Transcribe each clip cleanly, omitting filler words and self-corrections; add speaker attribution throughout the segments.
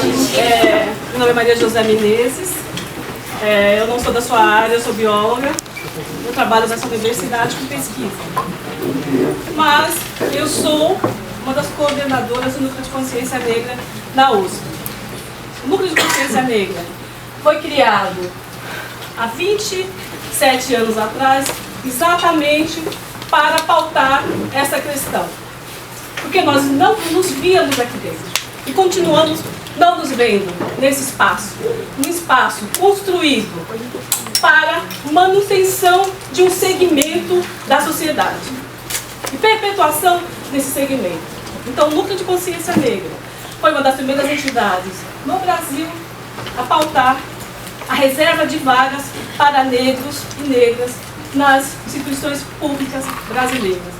Speaker 1: Meu nome é Maria José Menezes, eu não sou da sua área, eu sou bióloga, eu trabalho nessa universidade com pesquisa. Mas eu sou uma das coordenadoras do Núcleo de Consciência Negra na USP. O Núcleo de Consciência Negra foi criado há 27 anos atrás, exatamente para pautar essa questão. Porque nós não nos víamos aqui dentro e continuamos não nos vendo nesse espaço, um espaço construído para manutenção de um segmento da sociedade e perpetuação desse segmento. Então, o Núcleo de Consciência Negra foi uma das primeiras entidades no Brasil a pautar a reserva de vagas para negros e negras nas instituições públicas brasileiras.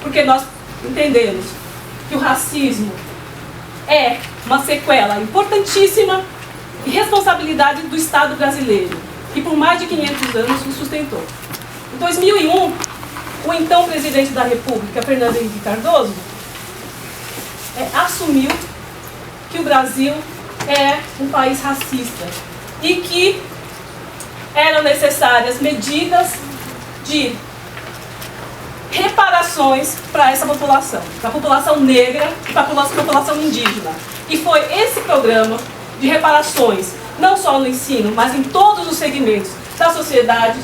Speaker 1: Porque nós entendemos que o racismo é uma sequela importantíssima e responsabilidade do Estado brasileiro, que por mais de 500 anos o sustentou. Em 2001, o então presidente da República, Fernando Henrique Cardoso, assumiu que o Brasil é um país racista e que eram necessárias medidas de reparações para essa população, para a população negra e para a população indígena. E foi esse programa de reparações, não só no ensino, mas em todos os segmentos da sociedade,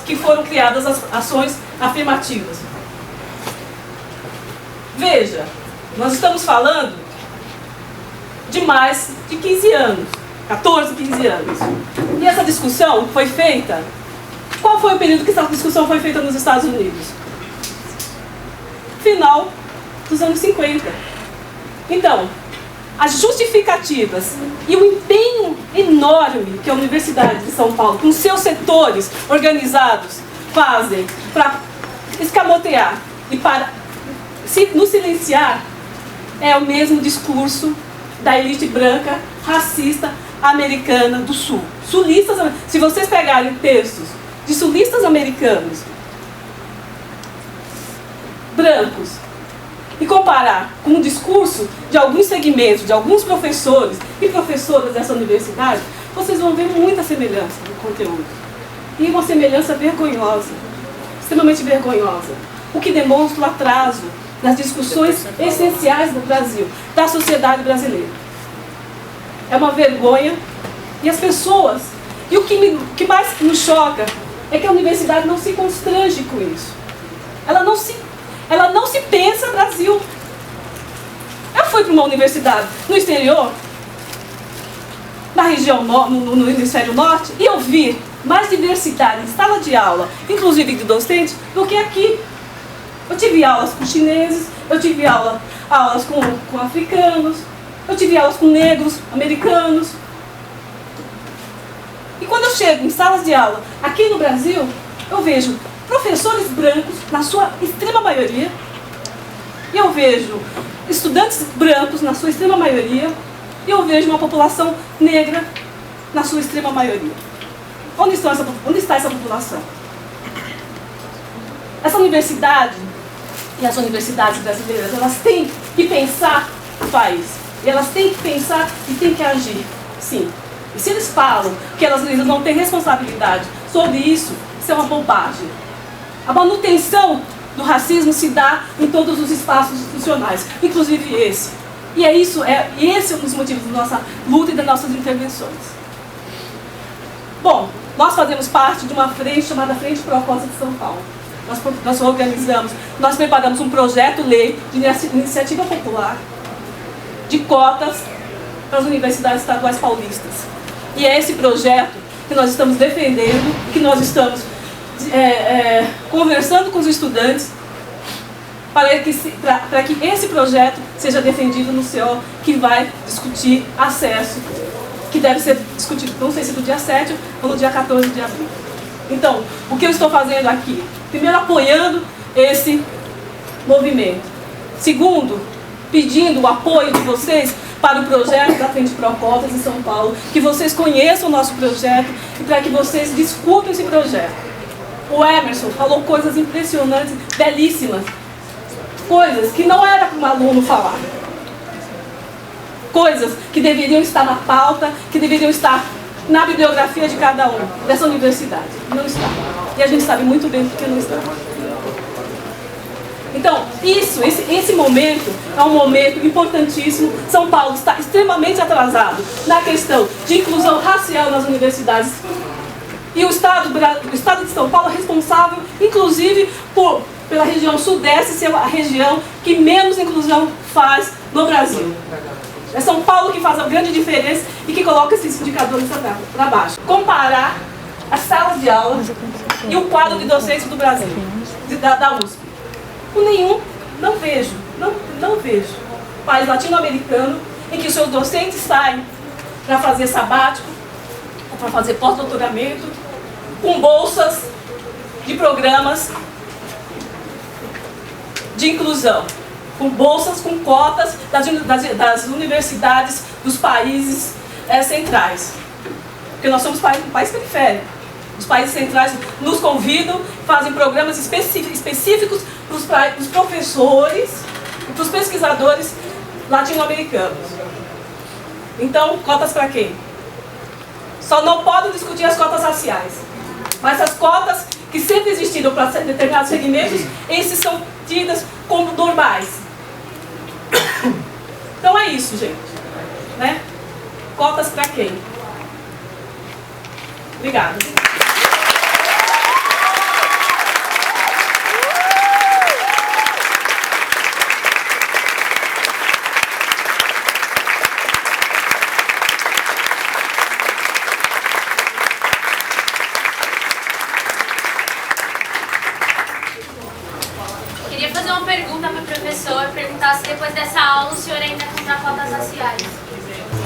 Speaker 1: que foram criadas as ações afirmativas. Veja, nós estamos falando de mais de 15 anos, 14, 15 anos. E essa discussão foi feita. Qual foi o período que essa discussão foi feita nos Estados Unidos? Final dos anos 50. Então, as justificativas e o empenho enorme que a Universidade de São Paulo, com seus setores organizados, fazem para escamotear e para nos silenciar, é o mesmo discurso da elite branca, racista, americana do Sul. Sulistas, se vocês pegarem textos de sulistas americanos brancos e comparar com o discurso de alguns segmentos, de alguns professores e professoras dessa universidade, vocês vão ver muita semelhança no conteúdo. E uma semelhança vergonhosa, extremamente vergonhosa, o que demonstra o atraso nas discussões essenciais do Brasil, da sociedade brasileira. É uma vergonha, e as pessoas, e o que mais nos choca é que a universidade não se constrange com isso. Ela não se pensa Brasil. Eu fui para uma universidade no exterior, na região no hemisfério norte, e eu vi mais diversidade em sala de aula, inclusive de docentes, do que aqui. Eu tive aulas com chineses, eu tive aulas com africanos, eu tive aulas com negros, americanos. E quando eu chego em salas de aula aqui no Brasil, eu vejo professores brancos, na sua extrema maioria, e eu vejo estudantes brancos, na sua extrema maioria, e eu vejo uma população negra, na sua extrema maioria. Onde está essa população? Essa universidade e as universidades brasileiras, elas têm que pensar o país. E elas têm que pensar e têm que agir, sim. E se eles falam que elas não têm responsabilidade sobre isso, isso é uma bobagem. A manutenção do racismo se dá em todos os espaços institucionais, inclusive esse. E esse é um dos motivos da nossa luta e das nossas intervenções. Bom, nós fazemos parte de uma frente chamada Frente Pro Cotas de São Paulo. Nós organizamos, nós preparamos um projeto-lei de iniciativa popular de cotas para as universidades estaduais paulistas. E é esse projeto que nós estamos defendendo, que nós estamos conversando com os estudantes para que esse projeto seja defendido no CO, que vai discutir acesso, que deve ser discutido, não sei se do dia 7 ou no dia 14 de abril. Então, o que eu estou fazendo aqui? Primeiro, apoiando esse movimento. Segundo, pedindo o apoio de vocês para o projeto da Frente Pro Cotas em São Paulo, que vocês conheçam o nosso projeto e para que vocês discutam esse projeto. O Emerson falou coisas impressionantes, belíssimas, coisas que não era para um aluno falar. coisas que deveriam estar na pauta, que deveriam estar na bibliografia de cada um dessa universidade. Não está. E a gente sabe muito bem porque não está. Então, esse momento é um momento importantíssimo. São Paulo está extremamente atrasado na questão de inclusão racial nas universidades. E o Estado de São Paulo é responsável, inclusive, pela região sudeste ser a região que menos inclusão faz no Brasil. É São Paulo que faz a grande diferença e que coloca esses indicadores para baixo. Comparar as salas de aula e o quadro de docência do Brasil, da USP. Com nenhum, não vejo país latino-americano em que os seus docentes saem para fazer sabático, para fazer pós-doutoramento, com bolsas de programas de inclusão, com bolsas, com cotas das universidades dos países centrais. Porque nós somos um país periférico. Os países centrais nos convidam, fazem programas específicos para os professores e para os pesquisadores latino-americanos. Então, cotas para quem? Só não podem discutir as cotas raciais. Mas as cotas que sempre existiram para determinados segmentos, esses são tidas como normais. Então é isso, gente. Né? Cotas para quem? Obrigada.
Speaker 2: Perguntar se depois dessa aula o senhor ainda contra cotas raciais.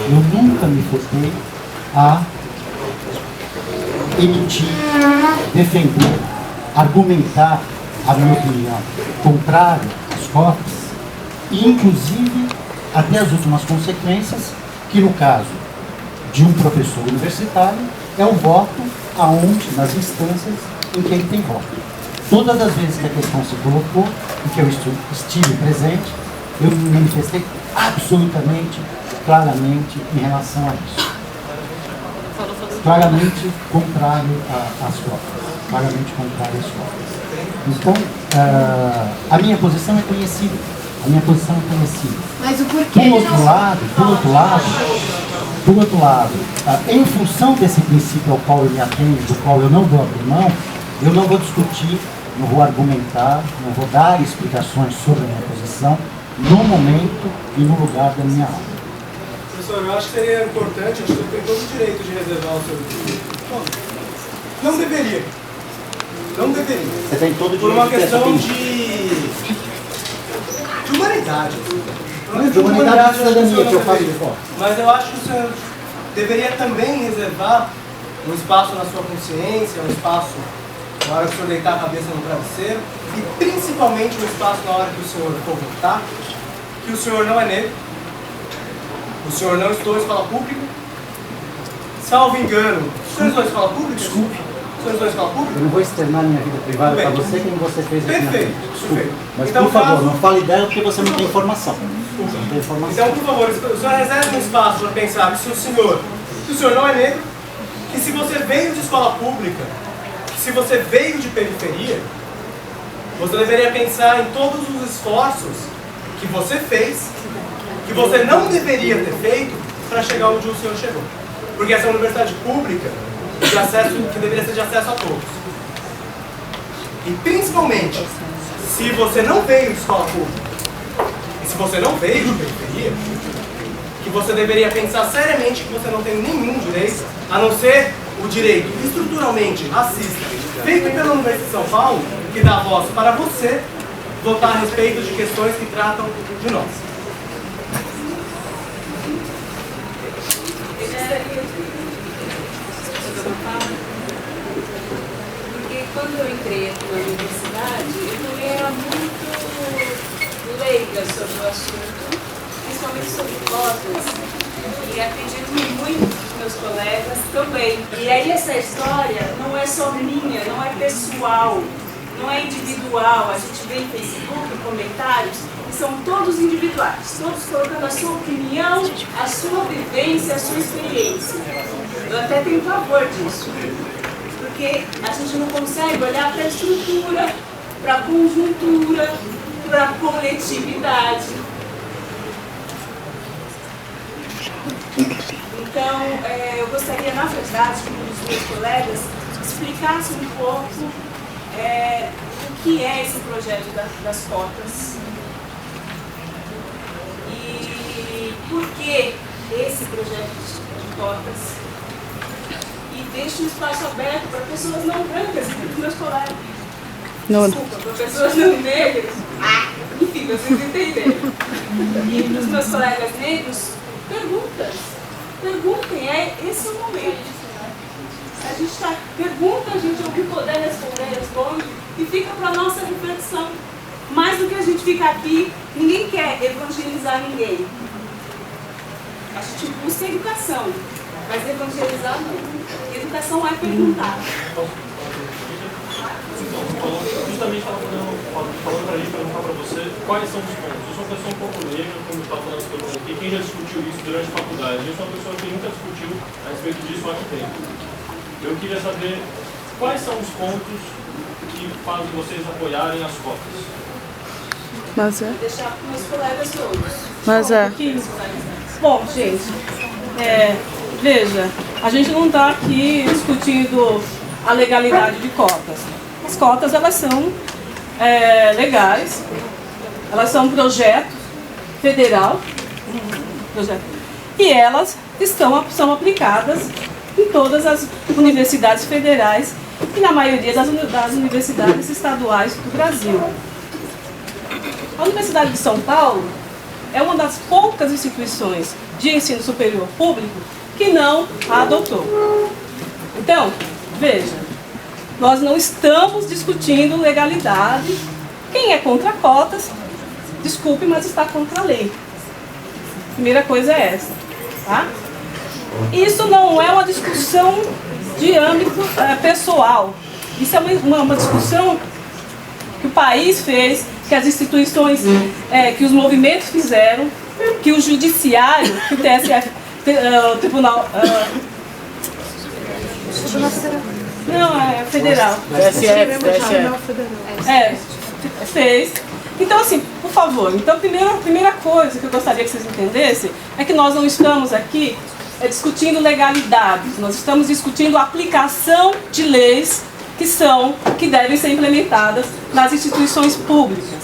Speaker 3: Eu nunca me furtei a emitir, defender, argumentar a minha opinião contrária às cotas e, inclusive, até as últimas consequências, que no caso de um professor universitário é o voto aonde, nas instâncias em que ele tem voto. Todas as vezes que a questão se colocou e que eu estive presente, eu me manifestei absolutamente, claramente em relação a isso. Claramente contrário às cotas. Claramente contrário às cotas. Então, a minha posição é conhecida. A minha posição é conhecida.
Speaker 2: Mas o porquê?
Speaker 3: Por outro lado, em função desse princípio ao qual eu me atendo, do qual eu não vou abrir mão, eu não vou discutir, não vou argumentar, não vou dar explicações sobre a minha posição no momento e no lugar da minha aula.
Speaker 4: Professor, eu acho que seria importante, acho que eu tenho todo o direito de reservar o seu direito. Não deveria. Não deveria.
Speaker 3: Você tem todo o direito.
Speaker 4: Por uma questão de humanidade.
Speaker 3: De humanidade e cidadania, que eu falo de fora.
Speaker 4: Mas eu acho que o senhor deveria também reservar um espaço na sua consciência, um espaço na hora que o senhor deitar a cabeça no travesseiro, e principalmente um espaço na hora que o senhor for votar, que o senhor não é negro, o senhor não estudou em escola pública, salvo engano, o senhor estudou em escola pública? Desculpe. O senhor estudou em escola pública?
Speaker 3: Eu não vou externar minha vida privada para você como você fez aqui na frente.
Speaker 4: Perfeito.
Speaker 3: Mas
Speaker 4: então,
Speaker 3: por favor, não fale dela porque você não tem informação. Você não tem informação.
Speaker 4: Então, por favor, o senhor reserve um espaço para pensar que o senhor não é negro, que se você veio de escola pública, que se você veio de periferia, você deveria pensar em todos os esforços que você fez, que você não deveria ter feito para chegar onde o senhor chegou. Porque essa é uma universidade pública de acesso, que deveria ser de acesso a todos. E principalmente, se você não veio de escola pública, e se você não veio de periferia, que você deveria pensar seriamente que você não tem nenhum direito, a não ser o direito estruturalmente racista, feito pela Universidade de São Paulo, que dá voz para você votar a respeito de questões que tratam de nós.
Speaker 5: Porque quando eu entrei aqui na universidade, eu também era muito leiga sobre o assunto, principalmente sobre cotas, e acredito que muitos dos meus colegas também. E aí essa história não é só minha, não é pessoal, não é individual. A gente vê em Facebook comentários são todos individuais, todos colocando a sua opinião, a sua vivência, a sua experiência. Eu até tenho pavor disso, porque a gente não consegue olhar para a estrutura, para a conjuntura, para a coletividade. Então, eu gostaria, na verdade, que um dos meus colegas explicasse um pouco o que é esse projeto das cotas e por que esse projeto de cotas. E deixo um espaço aberto para pessoas não brancas, para meus colegas. Desculpa, para pessoas não negras. Enfim, vocês entenderam. E para os meus colegas negros, perguntem, esse é o momento. A gente pergunta, a gente ouve poder responder, responde, e fica para a nossa reflexão. Mais do que a gente ficar aqui, ninguém quer evangelizar ninguém. A gente busca educação, mas evangelizar não. Educação é perguntar.
Speaker 6: Justamente estava falando para a gente perguntar para você quais são os pontos. Eu sou uma pessoa um pouco negra, como está falando todo mundo aqui. Quem já discutiu isso durante a faculdade? Eu sou uma pessoa que nunca discutiu a respeito disso há muito tempo. Eu queria saber quais são os pontos que fazem vocês apoiarem as cotas.
Speaker 5: Vou deixar para meus colegas todos.
Speaker 1: Bom, gente, veja, a gente não está aqui discutindo a legalidade de cotas. As cotas, elas são legais, elas são um projeto federal, e elas são aplicadas em todas as universidades federais e na maioria das universidades estaduais do Brasil. A Universidade de São Paulo é uma das poucas instituições de ensino superior público que não a adotou. Então, veja, nós não estamos discutindo legalidade. Quem é contra cotas, desculpe, mas está contra a lei. Primeira coisa é essa, tá? Isso não é uma discussão de âmbito pessoal. Isso é uma discussão que o país fez, que as instituições, que os movimentos fizeram, que o judiciário, que o TSF, o Tribunal... não, é federal. Fez. Então, assim, por favor, então, a primeira coisa que eu gostaria que vocês entendessem é que nós não estamos aqui discutindo legalidades, nós estamos discutindo a aplicação de leis que devem ser implementadas nas instituições públicas.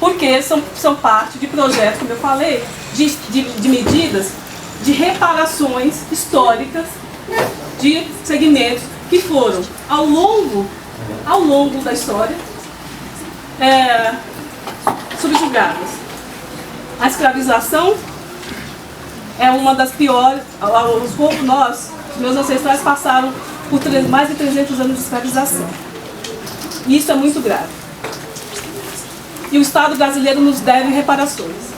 Speaker 1: Porque são parte de projetos, como eu falei, de medidas de reparações históricas de segmentos que foram, ao longo da história, subjugadas. A escravização é uma das piores. Os meus ancestrais passaram por mais de 300 anos de escravização. E isso é muito grave. E o Estado brasileiro nos deve reparações.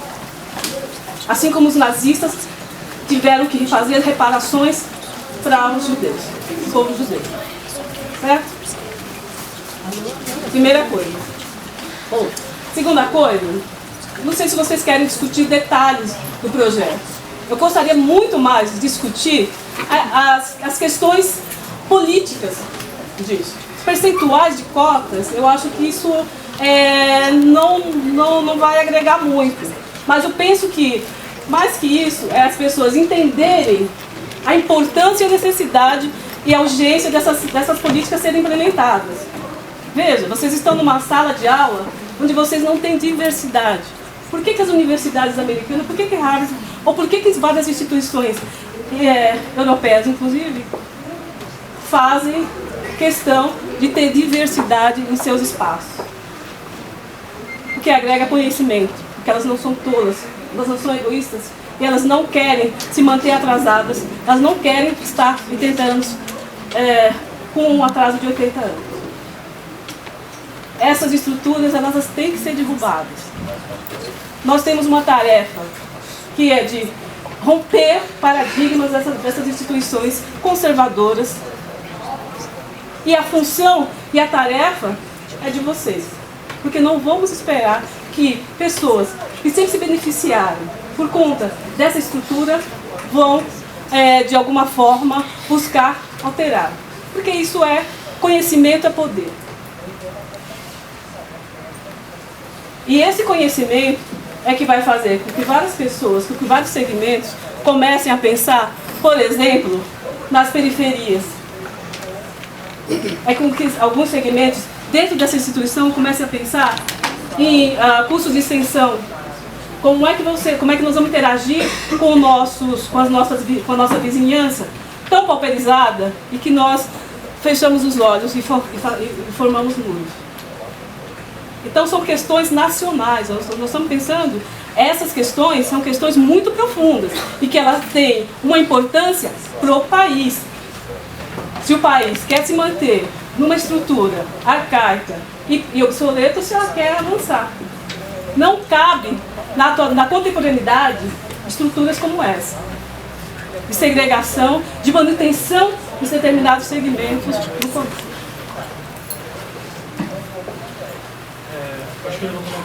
Speaker 1: Assim como os nazistas tiveram que fazer reparações para os judeus, o povo judeu. Certo? Primeira coisa. Segunda coisa, não sei se vocês querem discutir detalhes do projeto. Eu gostaria muito mais de discutir as questões políticas disso. Os percentuais de cotas, eu acho que isso não vai agregar muito. Mas eu penso que, mais que isso, é as pessoas entenderem a importância e a necessidade e a urgência dessas políticas serem implementadas. Veja, vocês estão numa sala de aula onde vocês não têm diversidade. Por que as universidades americanas, por que Harvard, ou por que várias instituições europeias, inclusive, fazem questão de ter diversidade em seus espaços? Porque agrega conhecimento, porque elas não são tolas, elas não são egoístas, e elas não querem se manter atrasadas, elas não querem estar 80 anos com um atraso de 80 anos. Essas estruturas, elas têm que ser derrubadas. Nós temos uma tarefa que é de romper paradigmas dessas instituições conservadoras. E a função e a tarefa é de vocês. Porque não vamos esperar que pessoas que sempre se beneficiaram por conta dessa estrutura vão, de alguma forma, buscar alterar. Porque isso é conhecimento, é poder. E esse conhecimento é que vai fazer com que várias pessoas, com que vários segmentos comecem a pensar, por exemplo, nas periferias. É com que alguns segmentos dentro dessa instituição comecem a pensar em cursos de extensão. Como é que nós vamos interagir com a nossa vizinhança tão pauperizada e que nós fechamos os olhos e formamos muros. Então são questões nacionais, nós estamos pensando, essas questões são questões muito profundas e que elas têm uma importância para o país. Se o país quer se manter numa estrutura arcaica e obsoleta, se ela quer avançar. Não cabe na contemporaneidade estruturas como essa, de segregação, de manutenção de determinados segmentos do comércio.
Speaker 6: Acho que ele não está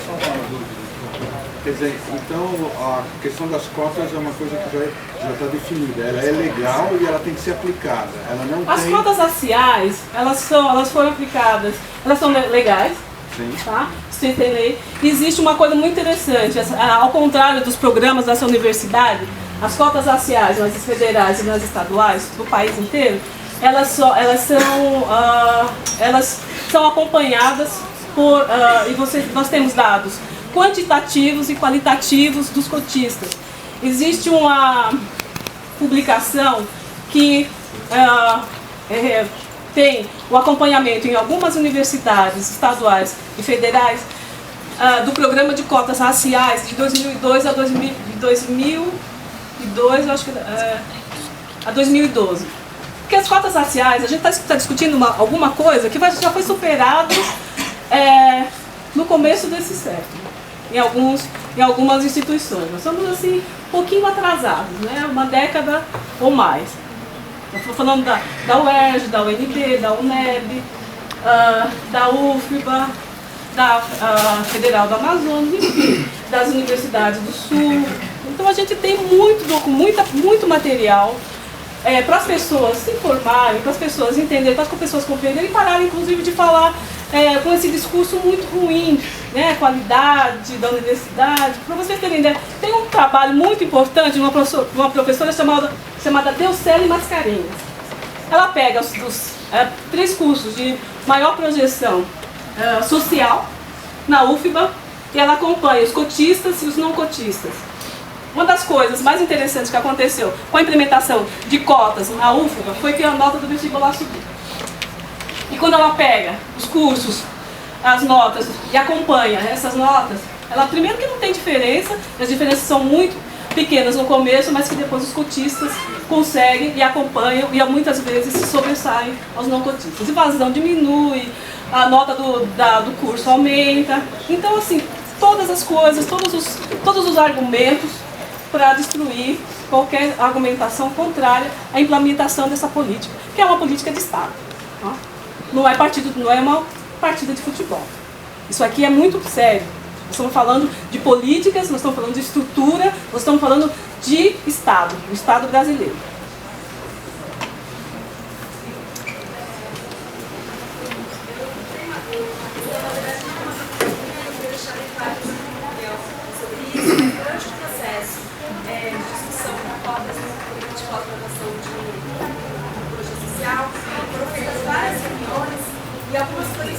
Speaker 7: só uma dúvida. Quer dizer, então a questão das cotas é uma coisa que já está definida. Ela é legal e ela tem que ser aplicada. Ela não
Speaker 1: As cotas raciais, elas foram aplicadas, elas são legais.
Speaker 7: Sim.
Speaker 1: Tá? Se tem lei. Existe uma coisa muito interessante, ao contrário dos programas dessa universidade, as cotas raciais, nas federais e nas estaduais, do país inteiro, elas são acompanhadas por, nós temos dados quantitativos e qualitativos dos cotistas. Existe uma publicação que tem o acompanhamento em algumas universidades estaduais e federais do programa de cotas raciais de 2002 a 2012. Porque as cotas raciais, a gente está discutindo alguma coisa que já foi superada no começo desse século, em algumas instituições. Nós somos assim, um pouquinho atrasados, né? Uma década ou mais. Eu estou falando da UERJ, da UNB, da UNEB, da UFBA, da Federal do Amazonas, enfim, das universidades do Sul. Então a gente tem muito material para as pessoas se informarem, para as pessoas entenderem, para as pessoas compreenderem e pararem, inclusive, de falar com esse discurso muito ruim, né, qualidade da universidade. Para vocês terem ideia, tem um trabalho muito importante de uma professora chamada Deucele Mascarenhas. Ela pega os 3 cursos de maior projeção social na UFBA e ela acompanha os cotistas e os não cotistas. Uma das coisas mais interessantes que aconteceu com a implementação de cotas na UFBA foi que a nota do vestibular subiu. E quando ela pega os cursos, as notas e acompanha essas notas, ela primeiro que não tem diferença, as diferenças são muito pequenas no começo, mas que depois os cotistas conseguem e acompanham e muitas vezes se sobressaem aos não cotistas. Evasão diminui, a nota do curso aumenta. Então, assim, todas as coisas, todos os argumentos para destruir qualquer argumentação contrária à implementação dessa política, que é uma política de Estado. Tá? Não é uma partida de futebol. Isso aqui é muito sério. Nós estamos falando de políticas, nós estamos falando de estrutura, nós estamos falando de Estado, do Estado brasileiro.
Speaker 8: E algumas coisas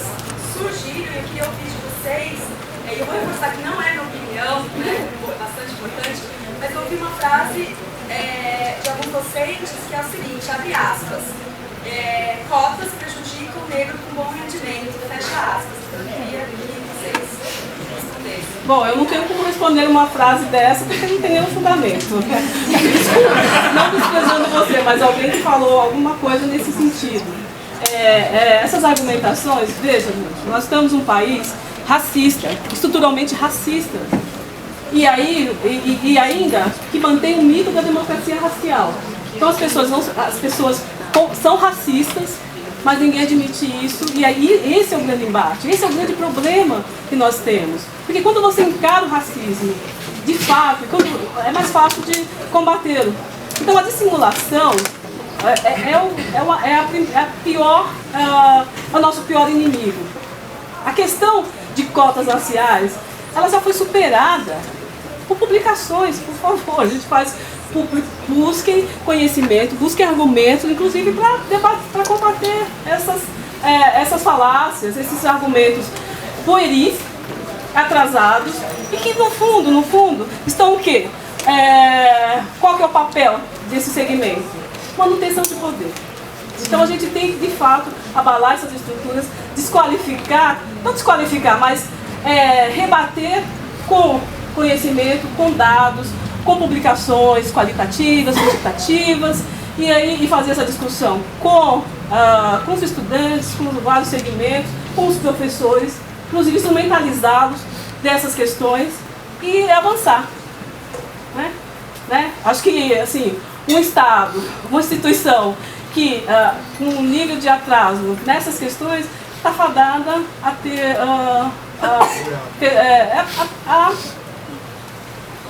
Speaker 8: surgiram e eu queria ouvir de vocês, e eu vou reforçar que não é minha opinião, né, bastante importante, mas eu ouvi uma frase de alguns docentes que é o seguinte, abre aspas, cotas prejudicam o negro com bom rendimento, fecha aspas. Eu queria que vocês respondessem.
Speaker 1: Bom, eu não tenho como responder uma frase dessa porque não tem nenhum fundamento. Não desprezando você, mas alguém que falou alguma coisa nesse sentido. Essas argumentações, veja, nós estamos num país racista, estruturalmente racista, e ainda que mantém o mito da democracia racial. Então as pessoas são racistas mas ninguém admite isso, e aí esse é o grande embate, esse é o grande problema que nós temos. Porque quando você encara o racismo, de fato, é mais fácil de combatê-lo. Então a dissimulação é o nosso pior inimigo. A questão de cotas raciais, ela já foi superada por publicações, por favor. A gente busquem conhecimento, busquem argumentos, inclusive para combater essas falácias, esses argumentos pueris, atrasados, e que no fundo, estão o quê? Qual que é o papel desse segmento? Manutenção de poder. Então a gente tem que, de fato, abalar essas estruturas, desqualificar, não desqualificar, mas rebater com conhecimento, com dados, com publicações qualitativas, quantitativas, e fazer essa discussão com os estudantes, com vários segmentos, com os professores, inclusive instrumentalizá-los dessas questões e avançar. Né? Acho que assim, um Estado, uma instituição que com um nível de atraso nessas questões está fadada a ter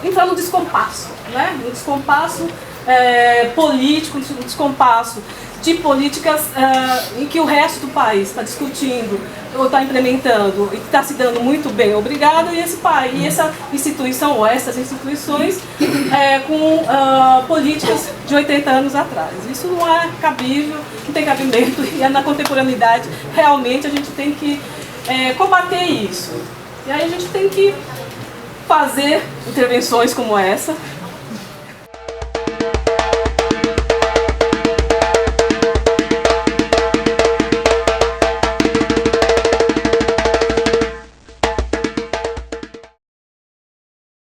Speaker 1: entrar no descompasso, né? No descompasso político, no descompasso de políticas em que o resto do país está discutindo ou está implementando e está se dando muito bem, obrigado, e esse país, e essa instituição ou essas instituições com políticas de 80 anos atrás. Isso não é cabível, não tem cabimento, e na contemporaneidade realmente a gente tem que combater isso. E aí a gente tem que fazer intervenções como essa,